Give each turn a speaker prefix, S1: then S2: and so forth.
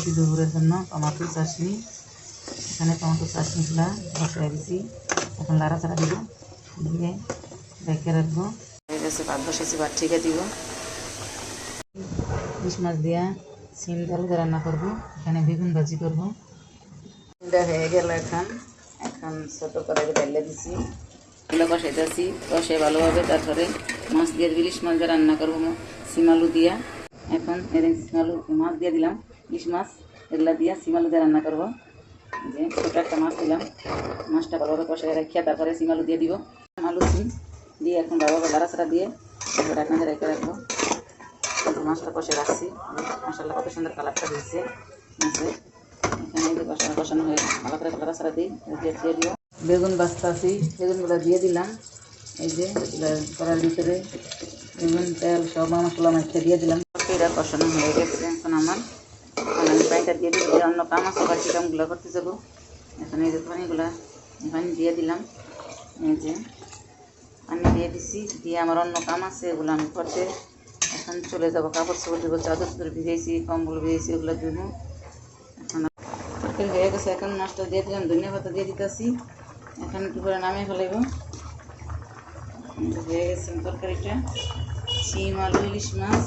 S1: দিয়েছি দুপুরের জন্য টমেটো চাটনি। এখানে টমেটো চাটনিগুলা বসাই দিয়েছি, এখন লাড়াচাড়া দিব, দিয়ে রেখে রাখবো। হয়ে গেছে, ভাত বসেছি, ভাত ঠিকে দিব। ইলিশ মাছ দিয়া সিম ডাল রান্না করবো, এখানে বেগুন ভাজি করবো। এটা হয়ে গেল, এখন ছোটো করে ঢেলে দিছি, এগুলো কষাইতেছি, কষে ভালোভাবে। তারপরে মাছ দিয়ে ইলিশ মাছ দিয়ে রান্না করবো সিম আলু দিয়া। এখন সিম আলু মাছ দিয়ে দিলাম, ইলিশ মাছ এগুলা দিয়া সিম আলু দিয়ে রান্না করবো। যে ছোটো একটা মাছ দিলাম, মাছটা ভালোভাবে কষাই রাখিয়া তারপরে সিম আলু দিয়ে দিব। আলু সিম দিয়ে এখন ভালোভাবে লাড়াচাড়া দিয়ে ঢাকনা রেখে রাখবো। মাছটা কষে রাখছি, মশলা কত সুন্দর কালারটা দিয়েছে মাছে। এখানে কষানো হয়ে ভালো করে লাড়াচাড়া দিই, দিয়ে দিব। বেগুন বাছতাছি, বেগুনগুলো দিয়ে দিলাম। এই যে কড়ার ভিতরে বেগুন তেল সব মশলা মাখিয়ে দিয়ে দিলাম। এটা কষানো হয়ে গেছে, এখন আমি পানিটা দিয়ে দিই। অন্য কাম আছে, বাকি কামগুলো করতে যাবো। এখন এই যে পানি দিয়ে দিলাম। এই যে পানি দিয়ে দিছি, দিয়ে আমার অন্য কাম আছে, এগুলো আমি করতে এখন চলে যাবো। কাপড় চোপড় দেবো, চাদর চাদর ভিজেছি, কম্বল ভিজেছি, ওগুলো দেবো। এখন তরকারি হয়ে গেছে, এখন মাছটা দিয়ে দিলাম, ধনিয়া পাতা দিয়ে দিতেছি। এখন একটু করে নামিয়ে ফেলাইব। হয়ে গেছে তরকারিটা, সিম আলু ইলিশ মাছ।